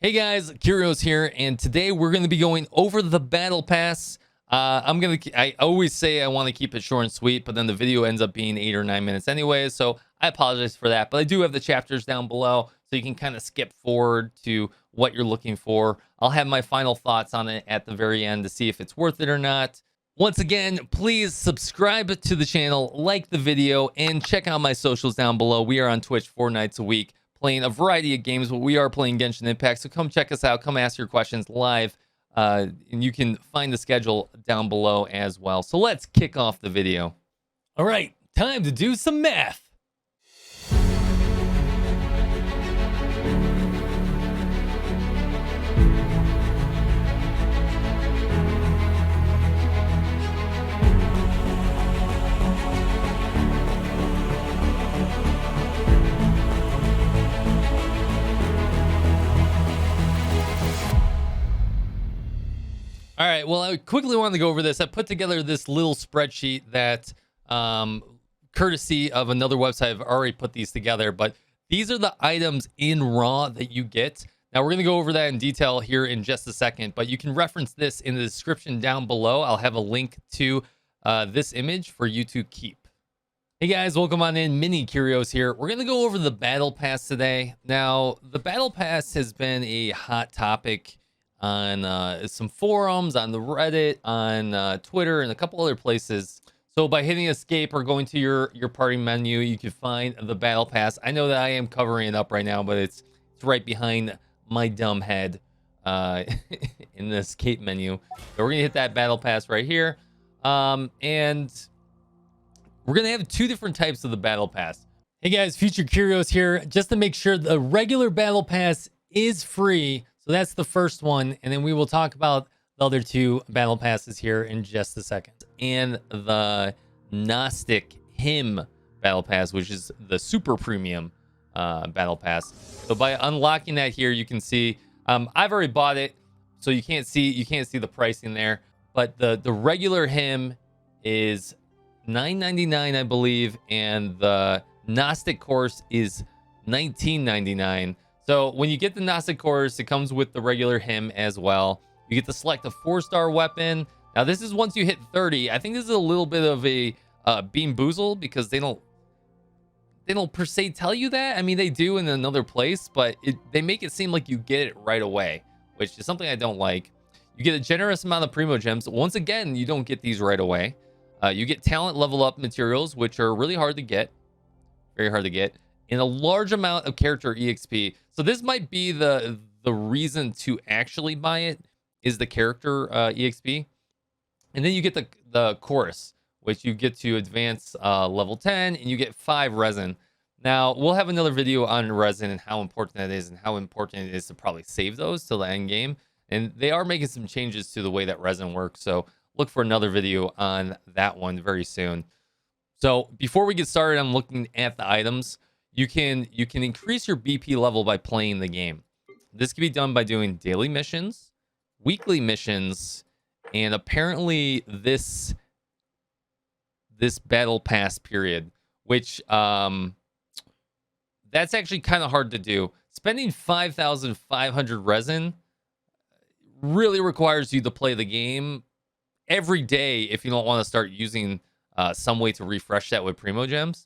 Hey guys, Curios here, and today we're going to be going over the Battle Pass. I always say I want to keep it short and sweet, but then the video ends up being 8 or 9 minutes anyway, so I apologize for that. But I do have the chapters down below, so you can kind of skip forward to what you're looking for. I'll have my final thoughts on it at the very end to see if it's worth it or not. Once again, please subscribe to the channel, like the video, and check out my socials down below. We are on Twitch 4 nights a week, playing a variety of games, but we are playing Genshin Impact, so come check us out. Come ask your questions live, and you can find the schedule down below as well. So let's kick off the video. All right, time to do some math. All right, well, I quickly wanted to go over this. I put together this little spreadsheet that, courtesy of another website, I've already put these together, but these are the items in Raw that you get. Now, we're going to go over that in detail here in just a second, but you can reference this in the description down below. I'll have a link to this image for you to keep. Hey guys, welcome on in. Mini Curios here. We're going to go over the Battle Pass today. Now, the Battle Pass has been a hot topic on some forums, on the Reddit, on Twitter, and a couple other places. So by hitting escape or going to your party menu, you can find the Battle Pass. I know that I am covering it up right now, but it's right behind my dumb head in the escape menu. So we're gonna hit that Battle Pass right here, and we're gonna have two different types of the Battle Pass. Hey guys, Future Curios here. Just to make sure, the regular Battle Pass is free. So that's the first one, and then we will talk about the other two battle passes here in just a second. And the Gnostic Hymn battle pass, which is the super premium battle pass. So by unlocking that here, you can see I've already bought it, so you can't see the pricing there. But the regular hymn is $9.99, I believe, and the Gnostic course is $19.99. So when you get the Gnostic course, it comes with the regular hymn as well. You get to select a 4-star weapon. Now this is once you hit 30. I think this is a little bit of a bean boozle, because they don't per se tell you that. I mean, they do in another place, but they make it seem like you get it right away, which is something I don't like. You get a generous amount of Primo Gems. Once again, you don't get these right away. You get talent level up materials, which are really hard to get. Very hard to get. In a large amount of character EXP. So this might be the reason to actually buy it, is the character EXP. And then you get the chorus, which you get to advance level 10, and you get 5 resin. Now, we'll have another video on resin and how important that is, and how important it is to probably save those till the end game. And they are making some changes to the way that resin works, so look for another video on that one very soon. So before we get started, I'm looking at the items. You can increase your BP level by playing the game. This can be done by doing daily missions, weekly missions, and apparently this battle pass period, which that's actually kind of hard to do. Spending 5,500 resin really requires you to play the game every day if you don't want to start using some way to refresh that with Primo Gems.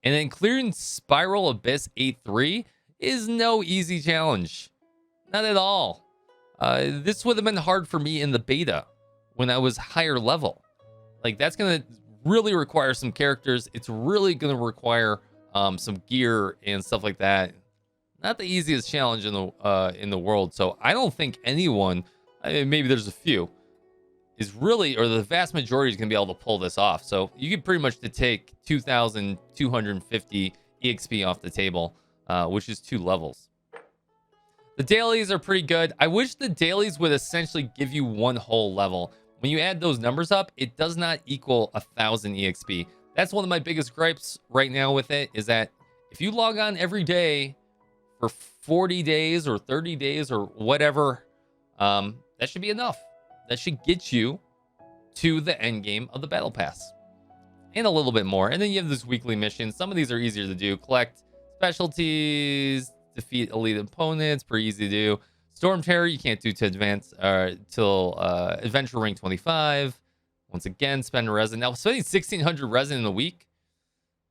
And then clearing Spiral Abyss 8-3 is no easy challenge. Not at all. This would have been hard for me in the beta when I was higher level. Like, that's going to really require some characters. It's really going to require some gear and stuff like that. Not the easiest challenge in the world. So I don't think anyone, I mean, maybe there's a few, is really, or the vast majority is going to be able to pull this off. So you can pretty much take 2,250 EXP off the table, which is 2 levels. The dailies are pretty good. I wish the dailies would essentially give you 1 whole level. When you add those numbers up, it does not equal 1,000 EXP. That's one of my biggest gripes right now with it, is that if you log on every day for 40 days or 30 days or whatever, that should be enough. That should get you to the end game of the Battle Pass. And a little bit more. And then you have this weekly mission. Some of these are easier to do. Collect specialties, defeat elite opponents, pretty easy to do. Storm Terror, you can't do to advance till Adventure Ring 25. Once again, spend resin. Now, spending 1,600 resin in a week,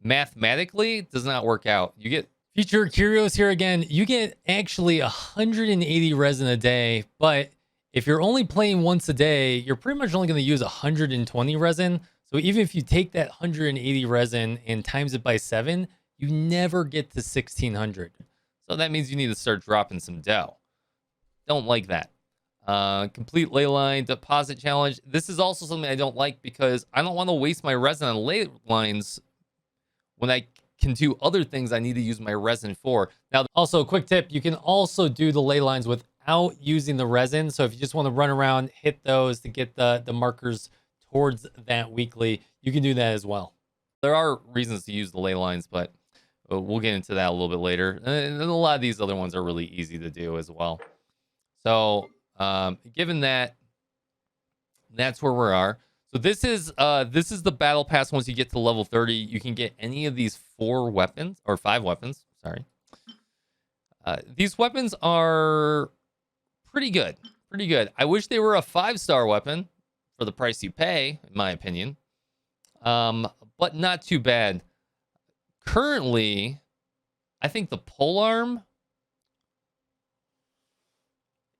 mathematically, does not work out. You get Future Curios here again. You get actually 180 resin a day, but if you're only playing once a day, you're pretty much only going to use 120 resin. So even if you take that 180 resin and times it by 7, you never get to 1,600. So that means you need to start dropping some dough. Don't like that. Complete ley line deposit challenge. This is also something I don't like because I don't want to waste my resin on ley lines when I can do other things I need to use my resin for. Now, also a quick tip, you can also do the ley lines without using the resin. So if you just want to run around, hit those to get the markers towards that weekly, you can do that as well. There are reasons to use the ley lines, but we'll get into that a little bit later. And a lot of these other ones are really easy to do as well. So given that, that's where we are. So this is the battle pass. Once you get to level 30, you can get any of these 4 weapons or 5 weapons. Sorry. These weapons are pretty good. Pretty good. I wish they were a 5-star weapon for the price you pay, in my opinion. But not too bad. Currently, I think the polearm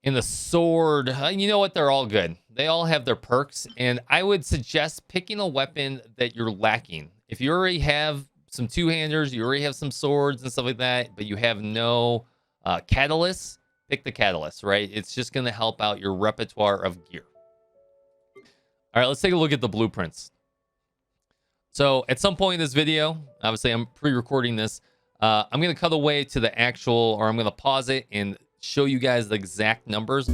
and the sword, you know what? They're all good. They all have their perks. And I would suggest picking a weapon that you're lacking. If you already have some two-handers, you already have some swords and stuff like that, but you have no catalysts, pick the catalyst, right? It's just going to help out your repertoire of gear. All right, let's take a look at the blueprints. So at some point in this video, obviously I'm pre-recording this, I'm going to cut away to the actual, or I'm going to pause it and show you guys the exact numbers.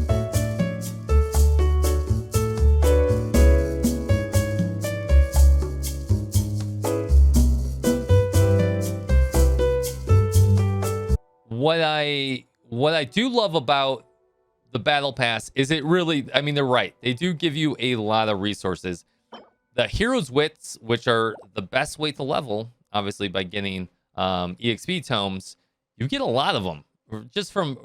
What I do love about the battle pass is it really, I mean, they're right. They do give you a lot of resources. The hero's wits, which are the best way to level, obviously by getting EXP tomes, you get a lot of them just from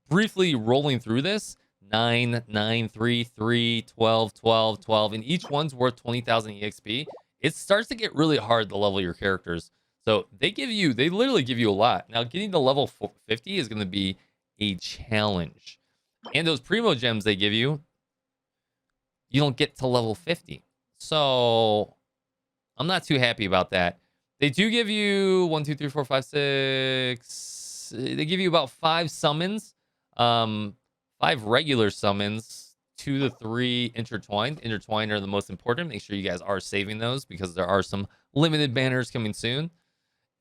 briefly rolling through this. 9, 9, 3, 3, 12, 12, 12, and each one's worth 20,000 EXP. It starts to get really hard to level your characters. So they literally give you a lot. Now, getting to level 50 is going to be a challenge. And those primo gems they give you, you don't get to level 50. So I'm not too happy about that. They do give you 1, 2, 3, 4, 5, 6. They give you about 5 summons, 5 regular summons, 2 to 3 intertwined. Intertwined are the most important. Make sure you guys are saving those because there are some limited banners coming soon.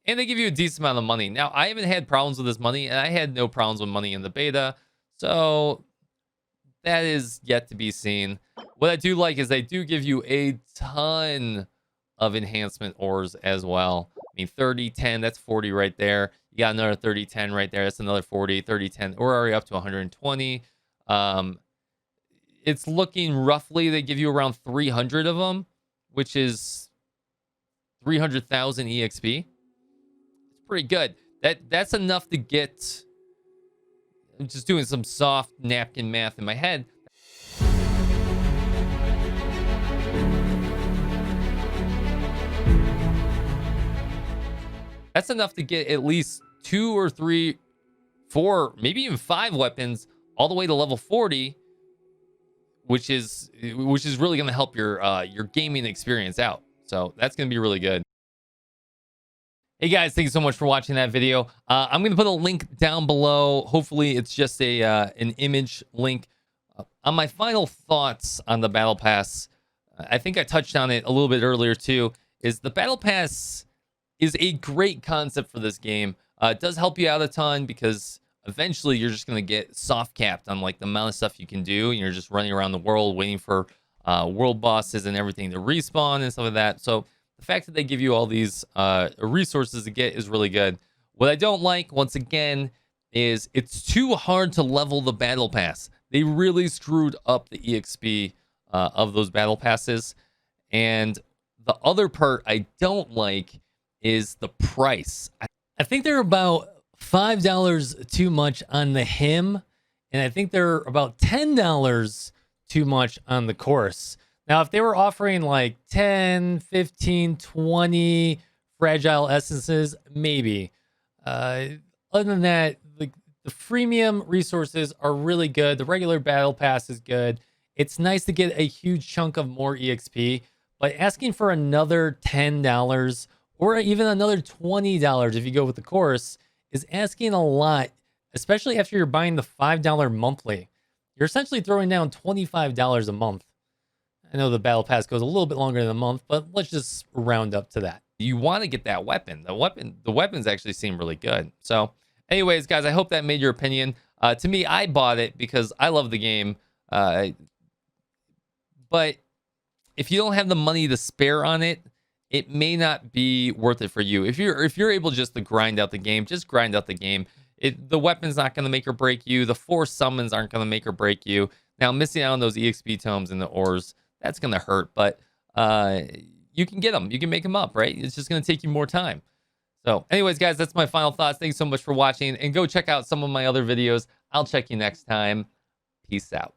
And they give you a decent amount of money. Now, I haven't had problems with this money, and I had no problems with money in the beta. So that is yet to be seen. What I do like is they do give you a ton of enhancement ores as well. I mean, 30, 10, that's 40 right there. You got another 30, 10 right there. That's another 40, 30, 10. We're already up to 120. It's looking roughly, they give you around 300 of them, which is 300,000 EXP. It's pretty good. That's enough to get... I'm just doing some soft napkin math in my head. That's enough to get at least 2 or 3, 4, maybe even 5 weapons all the way to level 40, which is really going to help your gaming experience out. So that's going to be really good. Hey guys, thank you so much for watching that video. I'm going to put a link down below. Hopefully it's just an image link. On my final thoughts on the Battle Pass, I think I touched on it a little bit earlier too, is the Battle Pass is a great concept for this game. It does help you out a ton because eventually you're just going to get soft capped on like the amount of stuff you can do. And you're just running around the world waiting for world bosses and everything to respawn and stuff like that. So the fact that they give you all these resources to get is really good. What I don't like, once again, is it's too hard to level the battle pass. They really screwed up the EXP of those battle passes. And the other part I don't like is the price. I think they're about $5 too much on the hymn and I think they're about $10 too much on the course. Now, if they were offering like 10, 15, 20 fragile essences, maybe. Other than that, the freemium resources are really good. The regular battle pass is good. It's nice to get a huge chunk of more EXP, but asking for another $10 or even another $20 if you go with the course is asking a lot, especially after you're buying the $5 monthly. You're essentially throwing down $25 a month. I know the battle pass goes a little bit longer than a month, but let's just round up to that. You want to get that weapon. The weapons actually seem really good. So anyways, guys, I hope that made your opinion. To me, I bought it because I love the game. But if you don't have the money to spare on it, it may not be worth it for you. If you're able just to grind out the game, just grind out the game. The weapon's not going to make or break you. The 4 summons aren't going to make or break you. Now, missing out on those EXP tomes and the ores, that's going to hurt. But you can get them. You can make them up, right? It's just going to take you more time. So anyways, guys, that's my final thoughts. Thanks so much for watching. And go check out some of my other videos. I'll check you next time. Peace out.